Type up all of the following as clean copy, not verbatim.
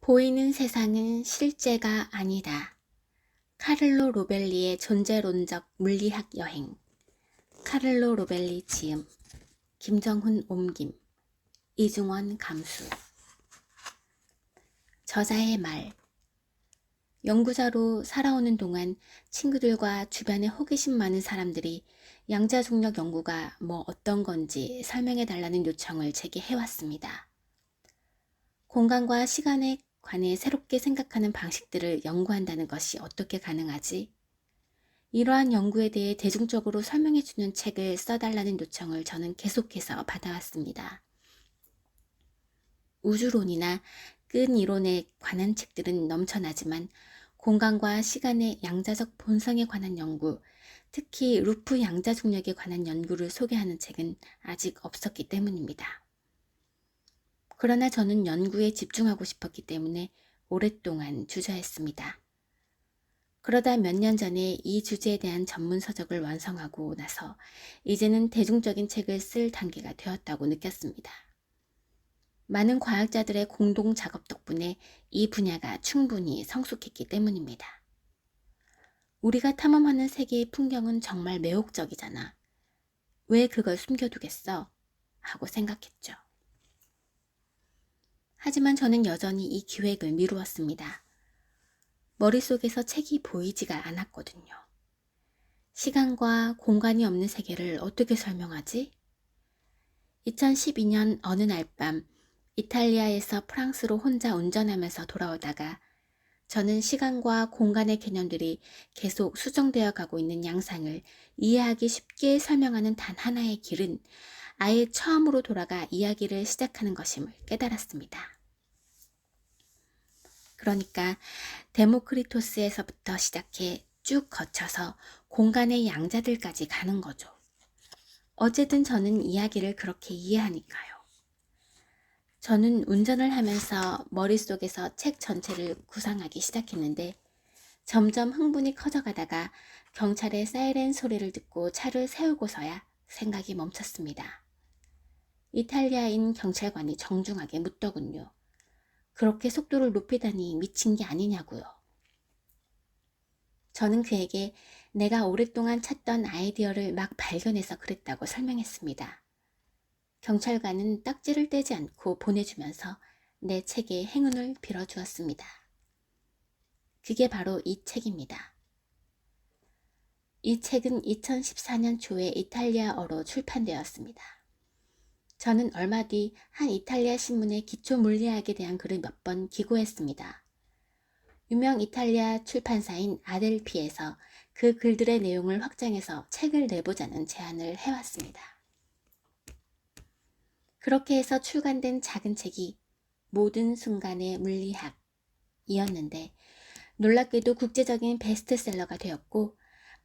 보이는 세상은 실제가 아니다. 카를로 로벨리의 존재론적 물리학 여행. 카를로 로벨리 지음, 김정훈 옮김, 이중원 감수. 저자의 말. 연구자로 살아오는 동안 친구들과 주변에 호기심 많은 사람들이 양자중력 연구가 뭐 어떤 건지 설명해 달라는 요청을 제게 해왔습니다. 공간과 시간에 관해 새롭게 생각하는 방식들을 연구한다는 것이 어떻게 가능하지? 이러한 연구에 대해 대중적으로 설명해주는 책을 써달라는 요청을 저는 계속해서 받아왔습니다. 우주론이나 끈 이론에 관한 책들은 넘쳐나지만 공간과 시간의 양자적 본성에 관한 연구, 특히 루프 양자중력에 관한 연구를 소개하는 책은 아직 없었기 때문입니다. 그러나 저는 연구에 집중하고 싶었기 때문에 오랫동안 주저했습니다. 그러다 몇 년 전에 이 주제에 대한 전문 서적을 완성하고 나서 이제는 대중적인 책을 쓸 단계가 되었다고 느꼈습니다. 많은 과학자들의 공동 작업 덕분에 이 분야가 충분히 성숙했기 때문입니다. 우리가 탐험하는 세계의 풍경은 정말 매혹적이잖아. 왜 그걸 숨겨두겠어? 하고 생각했죠. 하지만 저는 여전히 이 기획을 미루었습니다. 머릿속에서 책이 보이지가 않았거든요. 시간과 공간이 없는 세계를 어떻게 설명하지? 2012년 어느 날 밤 이탈리아에서 프랑스로 혼자 운전하면서 돌아오다가 저는 시간과 공간의 개념들이 계속 수정되어 가고 있는 양상을 이해하기 쉽게 설명하는 단 하나의 길은 아예 처음으로 돌아가 이야기를 시작하는 것임을 깨달았습니다. 그러니까 데모크리토스에서부터 시작해 쭉 거쳐서 공간의 양자들까지 가는 거죠. 어쨌든 저는 이야기를 그렇게 이해하니까요. 저는 운전을 하면서 머릿속에서 책 전체를 구상하기 시작했는데 점점 흥분이 커져가다가 경찰의 사이렌 소리를 듣고 차를 세우고서야 생각이 멈췄습니다. 이탈리아인 경찰관이 정중하게 묻더군요. 그렇게 속도를 높이다니 미친 게 아니냐고요. 저는 그에게 내가 오랫동안 찾던 아이디어를 막 발견해서 그랬다고 설명했습니다. 경찰관은 딱지를 떼지 않고 보내주면서 내 책에 행운을 빌어주었습니다. 그게 바로 이 책입니다. 이 책은 2014년 초에 이탈리아어로 출판되었습니다. 저는 얼마 뒤 한 이탈리아 신문에 기초 물리학에 대한 글을 몇 번 기고했습니다. 유명 이탈리아 출판사인 아델피에서 그 글들의 내용을 확장해서 책을 내보자는 제안을 해왔습니다. 그렇게 해서 출간된 작은 책이 모든 순간의 물리학이었는데 놀랍게도 국제적인 베스트셀러가 되었고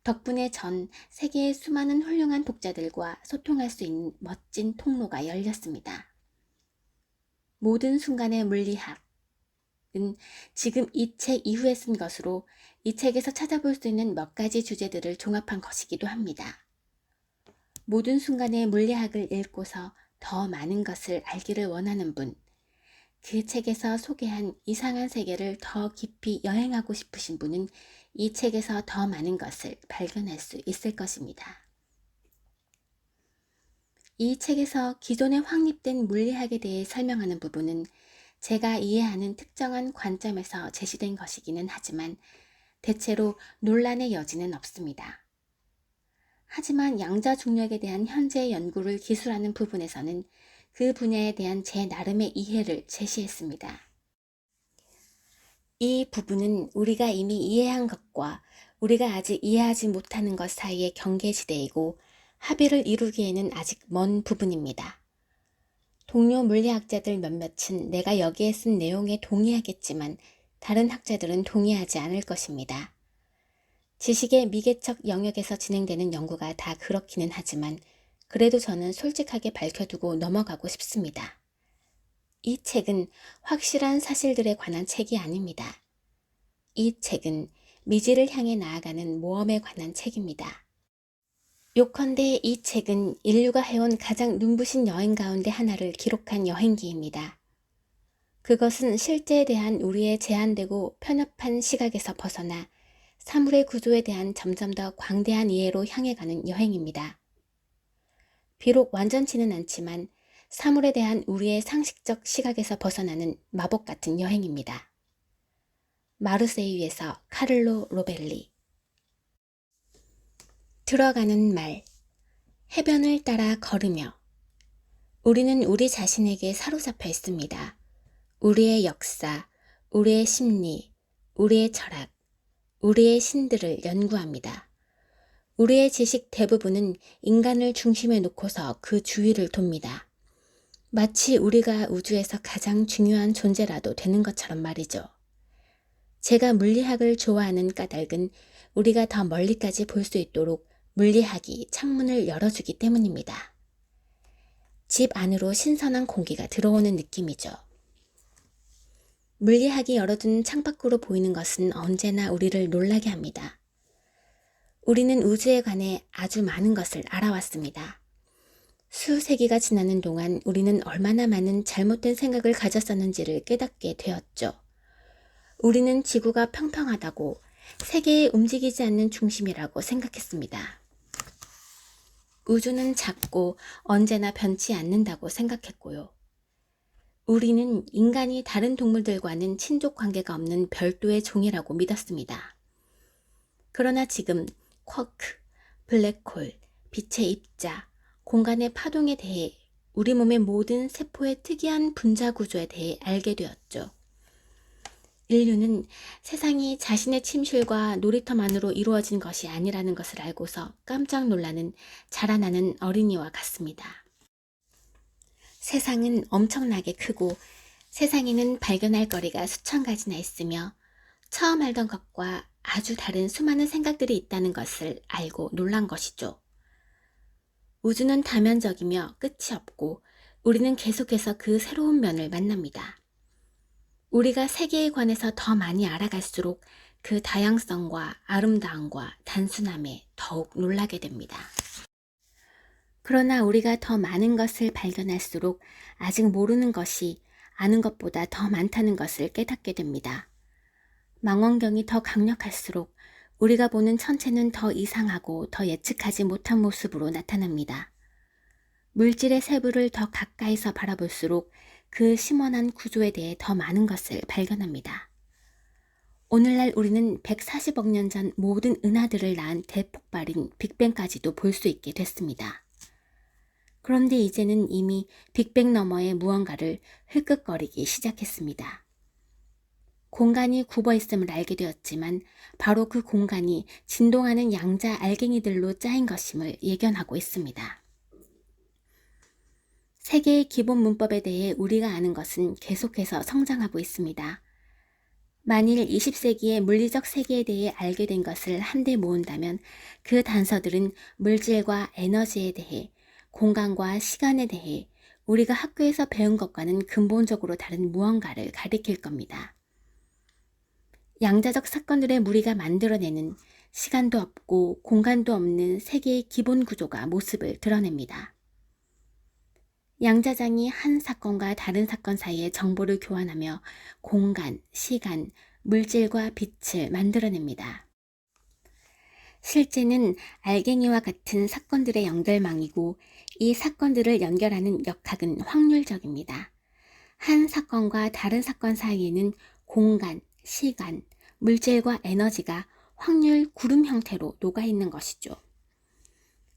덕분에 전 세계의 수많은 훌륭한 독자들과 소통할 수 있는 멋진 통로가 열렸습니다. 모든 순간의 물리학은 지금 이 책 이후에 쓴 것으로 이 책에서 찾아볼 수 있는 몇 가지 주제들을 종합한 것이기도 합니다. 모든 순간의 물리학을 읽고서 더 많은 것을 알기를 원하는 분, 그 책에서 소개한 이상한 세계를 더 깊이 여행하고 싶으신 분은 이 책에서 더 많은 것을 발견할 수 있을 것입니다. 이 책에서 기존에 확립된 물리학에 대해 설명하는 부분은 제가 이해하는 특정한 관점에서 제시된 것이기는 하지만 대체로 논란의 여지는 없습니다. 하지만 양자중력에 대한 현재의 연구를 기술하는 부분에서는 그 분야에 대한 제 나름의 이해를 제시했습니다. 이 부분은 우리가 이미 이해한 것과 우리가 아직 이해하지 못하는 것 사이의 경계지대이고 합의를 이루기에는 아직 먼 부분입니다. 동료 물리학자들 몇몇은 내가 여기에 쓴 내용에 동의하겠지만 다른 학자들은 동의하지 않을 것입니다. 지식의 미개척 영역에서 진행되는 연구가 다 그렇기는 하지만 그래도 저는 솔직하게 밝혀두고 넘어가고 싶습니다. 이 책은 확실한 사실들에 관한 책이 아닙니다. 이 책은 미지를 향해 나아가는 모험에 관한 책입니다. 요컨대 이 책은 인류가 해온 가장 눈부신 여행 가운데 하나를 기록한 여행기입니다. 그것은 실제에 대한 우리의 제한되고 편협한 시각에서 벗어나 사물의 구조에 대한 점점 더 광대한 이해로 향해 가는 여행입니다. 비록 완전치는 않지만 사물에 대한 우리의 상식적 시각에서 벗어나는 마법 같은 여행입니다. 마르세유에서 카를로 로벨리. 들어가는 말. 해변을 따라 걸으며. 우리는 우리 자신에게 사로잡혀 있습니다. 우리의 역사, 우리의 심리, 우리의 철학, 우리의 신들을 연구합니다. 우리의 지식 대부분은 인간을 중심에 놓고서 그 주위를 돕니다. 마치 우리가 우주에서 가장 중요한 존재라도 되는 것처럼 말이죠. 제가 물리학을 좋아하는 까닭은 우리가 더 멀리까지 볼 수 있도록 물리학이 창문을 열어주기 때문입니다. 집 안으로 신선한 공기가 들어오는 느낌이죠. 물리학이 열어둔 창밖으로 보이는 것은 언제나 우리를 놀라게 합니다. 우리는 우주에 관해 아주 많은 것을 알아왔습니다. 수세기가 지나는 동안 우리는 얼마나 많은 잘못된 생각을 가졌었는지를 깨닫게 되었죠. 우리는 지구가 평평하다고, 세계에 움직이지 않는 중심이라고 생각했습니다. 우주는 작고 언제나 변치 않는다고 생각했고요. 우리는 인간이 다른 동물들과는 친족 관계가 없는 별도의 종이라고 믿었습니다. 그러나 지금 쿼크, 블랙홀, 빛의 입자, 공간의 파동에 대해 우리 몸의 모든 세포의 특이한 분자 구조에 대해 알게 되었죠. 인류는 세상이 자신의 침실과 놀이터만으로 이루어진 것이 아니라는 것을 알고서 깜짝 놀라는 자라나는 어린이와 같습니다. 세상은 엄청나게 크고 세상에는 발견할 거리가 수천 가지나 있으며 처음 알던 것과 아주 다른 수많은 생각들이 있다는 것을 알고 놀란 것이죠. 우주는 다면적이며 끝이 없고 우리는 계속해서 그 새로운 면을 만납니다. 우리가 세계에 관해서 더 많이 알아갈수록 그 다양성과 아름다움과 단순함에 더욱 놀라게 됩니다. 그러나 우리가 더 많은 것을 발견할수록 아직 모르는 것이 아는 것보다 더 많다는 것을 깨닫게 됩니다. 망원경이 더 강력할수록 우리가 보는 천체는 더 이상하고 더 예측하지 못한 모습으로 나타납니다. 물질의 세부를 더 가까이서 바라볼수록 그 심원한 구조에 대해 더 많은 것을 발견합니다. 오늘날 우리는 140억 년 전 모든 은하들을 낳은 대폭발인 빅뱅까지도 볼 수 있게 됐습니다. 그런데 이제는 이미 빅뱅 너머의 무언가를 흘끗거리기 시작했습니다. 공간이 굽어 있음을 알게 되었지만 바로 그 공간이 진동하는 양자 알갱이들로 짜인 것임을 예견하고 있습니다. 세계의 기본 문법에 대해 우리가 아는 것은 계속해서 성장하고 있습니다. 만일 20세기의 물리적 세계에 대해 알게 된 것을 한데 모은다면 그 단서들은 물질과 에너지에 대해, 공간과 시간에 대해 우리가 학교에서 배운 것과는 근본적으로 다른 무언가를 가리킬 겁니다. 양자적 사건들의 무리가 만들어내는 시간도 없고 공간도 없는 세계의 기본 구조가 모습을 드러냅니다. 양자장이 한 사건과 다른 사건 사이에 정보를 교환하며 공간, 시간, 물질과 빛을 만들어냅니다. 실제는 알갱이와 같은 사건들의 연결망이고 이 사건들을 연결하는 역학은 확률적입니다. 한 사건과 다른 사건 사이에는 공간, 시간, 물질과 에너지가 확률 구름 형태로 녹아있는 것이죠.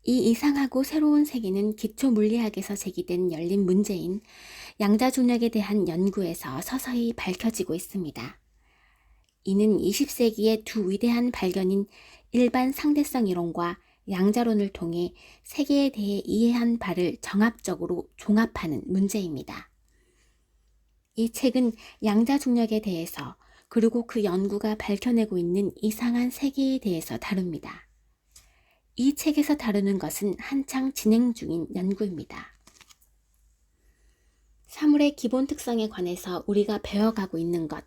이 이상하고 새로운 세계는 기초 물리학에서 제기된 열린 문제인 양자중력에 대한 연구에서 서서히 밝혀지고 있습니다. 이는 20세기의 두 위대한 발견인 일반 상대성 이론과 양자론을 통해 세계에 대해 이해한 바를 정합적으로 종합하는 문제입니다. 이 책은 양자중력에 대해서 그리고 그 연구가 밝혀내고 있는 이상한 세계에 대해서 다룹니다. 이 책에서 다루는 것은 한창 진행 중인 연구입니다. 사물의 기본 특성에 관해서 우리가 배워가고 있는 것,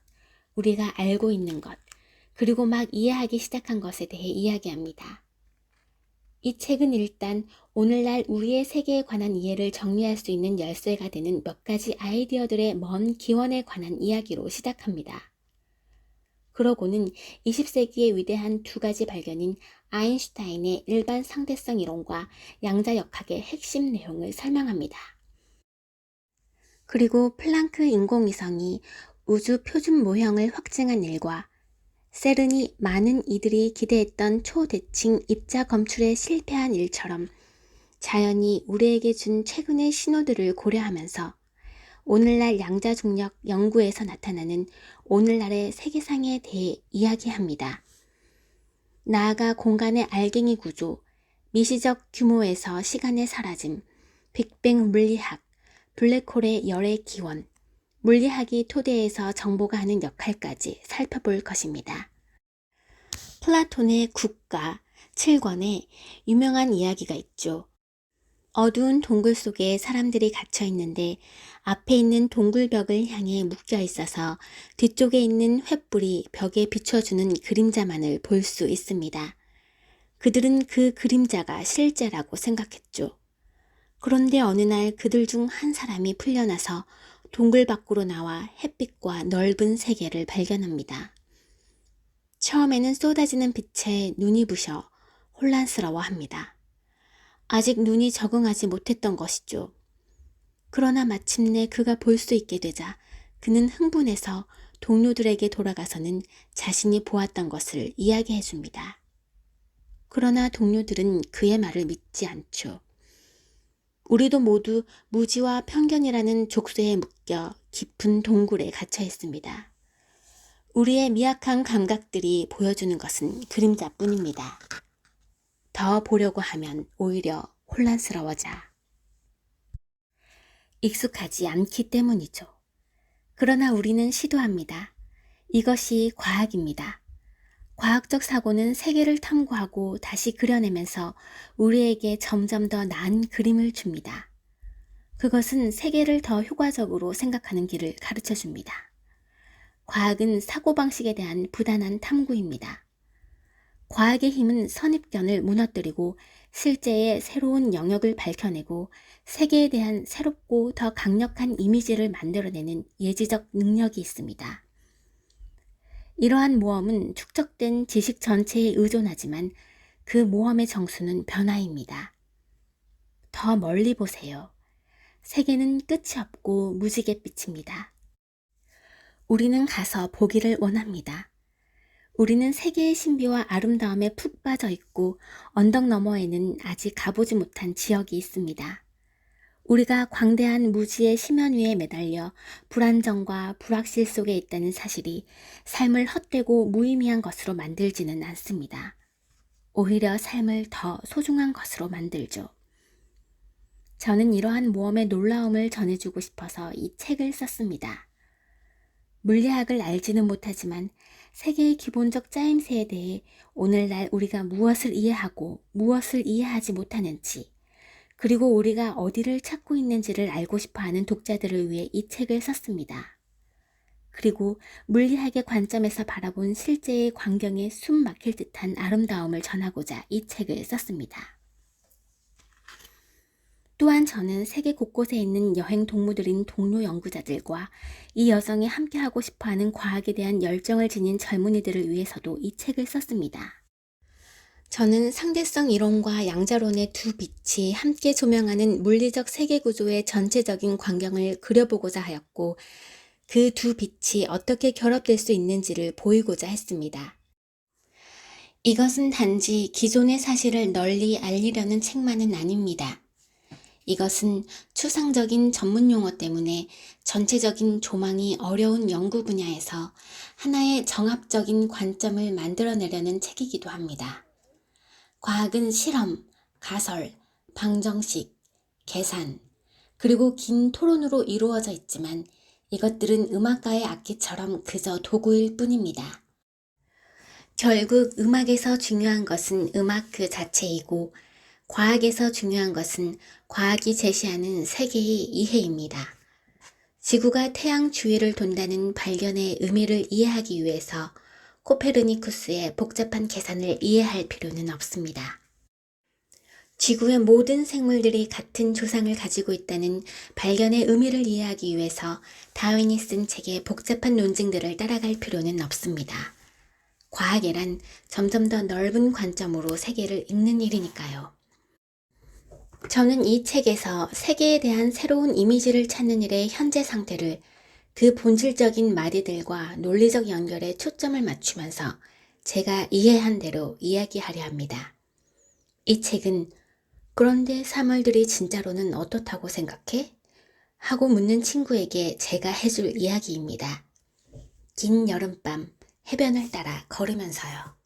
우리가 알고 있는 것, 그리고 막 이해하기 시작한 것에 대해 이야기합니다. 이 책은 일단 오늘날 우리의 세계에 관한 이해를 정리할 수 있는 열쇠가 되는 몇 가지 아이디어들의 먼 기원에 관한 이야기로 시작합니다. 그러고는 20세기의 위대한 두 가지 발견인 아인슈타인의 일반 상대성 이론과 양자역학의 핵심 내용을 설명합니다. 그리고 플랑크 인공위성이 우주 표준 모형을 확증한 일과 세른이 많은 이들이 기대했던 초대칭 입자 검출에 실패한 일처럼 자연이 우리에게 준 최근의 신호들을 고려하면서 오늘날 양자중력 연구에서 나타나는 오늘날의 세계상에 대해 이야기합니다. 나아가 공간의 알갱이 구조, 미시적 규모에서 시간의 사라짐, 빅뱅 물리학, 블랙홀의 열의 기원, 물리학이 토대에서 정보가 하는 역할까지 살펴볼 것입니다. 플라톤의 국가 7권에 유명한 이야기가 있죠. 어두운 동굴 속에 사람들이 갇혀 있는데 앞에 있는 동굴벽을 향해 묶여 있어서 뒤쪽에 있는 횃불이 벽에 비춰주는 그림자만을 볼 수 있습니다. 그들은 그 그림자가 실제라고 생각했죠. 그런데 어느 날 그들 중 한 사람이 풀려나서 동굴 밖으로 나와 햇빛과 넓은 세계를 발견합니다. 처음에는 쏟아지는 빛에 눈이 부셔 혼란스러워합니다. 아직 눈이 적응하지 못했던 것이죠. 그러나 마침내 그가 볼 수 있게 되자 그는 흥분해서 동료들에게 돌아가서는 자신이 보았던 것을 이야기해 줍니다. 그러나 동료들은 그의 말을 믿지 않죠. 우리도 모두 무지와 편견이라는 족쇄에 묶여 깊은 동굴에 갇혀 있습니다. 우리의 미약한 감각들이 보여주는 것은 그림자뿐입니다. 더 보려고 하면 오히려 혼란스러워져. 익숙하지 않기 때문이죠. 그러나 우리는 시도합니다. 이것이 과학입니다. 과학적 사고는 세계를 탐구하고 다시 그려내면서 우리에게 점점 더 나은 그림을 줍니다. 그것은 세계를 더 효과적으로 생각하는 길을 가르쳐 줍니다. 과학은 사고방식에 대한 부단한 탐구입니다. 과학의 힘은 선입견을 무너뜨리고 실제의 새로운 영역을 밝혀내고 세계에 대한 새롭고 더 강력한 이미지를 만들어내는 예지적 능력이 있습니다. 이러한 모험은 축적된 지식 전체에 의존하지만 그 모험의 정수는 변화입니다. 더 멀리 보세요. 세계는 끝이 없고 무지갯빛입니다. 우리는 가서 보기를 원합니다. 우리는 세계의 신비와 아름다움에 푹 빠져 있고 언덕 너머에는 아직 가보지 못한 지역이 있습니다. 우리가 광대한 무지의 심연 위에 매달려 불안정과 불확실 속에 있다는 사실이 삶을 헛되고 무의미한 것으로 만들지는 않습니다. 오히려 삶을 더 소중한 것으로 만들죠. 저는 이러한 모험의 놀라움을 전해주고 싶어서 이 책을 썼습니다. 물리학을 알지는 못하지만 세계의 기본적 짜임새에 대해 오늘날 우리가 무엇을 이해하고 무엇을 이해하지 못하는지, 그리고 우리가 어디를 찾고 있는지를 알고 싶어하는 독자들을 위해 이 책을 썼습니다. 그리고 물리학의 관점에서 바라본 실제의 광경에 숨 막힐 듯한 아름다움을 전하고자 이 책을 썼습니다. 또한 저는 세계 곳곳에 있는 여행 동무들인 동료 연구자들과 이 여정에 함께하고 싶어하는 과학에 대한 열정을 지닌 젊은이들을 위해서도 이 책을 썼습니다. 저는 상대성 이론과 양자론의 두 빛이 함께 조명하는 물리적 세계 구조의 전체적인 광경을 그려보고자 하였고 그 두 빛이 어떻게 결합될 수 있는지를 보이고자 했습니다. 이것은 단지 기존의 사실을 널리 알리려는 책만은 아닙니다. 이것은 추상적인 전문 용어 때문에 전체적인 조망이 어려운 연구 분야에서 하나의 정합적인 관점을 만들어내려는 책이기도 합니다. 과학은 실험, 가설, 방정식, 계산, 그리고 긴 토론으로 이루어져 있지만 이것들은 음악가의 악기처럼 그저 도구일 뿐입니다. 결국 음악에서 중요한 것은 음악 그 자체이고 과학에서 중요한 것은 과학이 제시하는 세계의 이해입니다. 지구가 태양 주위를 돈다는 발견의 의미를 이해하기 위해서 코페르니쿠스의 복잡한 계산을 이해할 필요는 없습니다. 지구의 모든 생물들이 같은 조상을 가지고 있다는 발견의 의미를 이해하기 위해서 다윈이 쓴 책의 복잡한 논증들을 따라갈 필요는 없습니다. 과학이란 점점 더 넓은 관점으로 세계를 읽는 일이니까요. 저는 이 책에서 세계에 대한 새로운 이미지를 찾는 일의 현재 상태를 그 본질적인 마디들과 논리적 연결에 초점을 맞추면서 제가 이해한 대로 이야기하려 합니다. 이 책은 그런데 사물들이 진짜로는 어떻다고 생각해? 하고 묻는 친구에게 제가 해줄 이야기입니다. 긴 여름밤 해변을 따라 걸으면서요.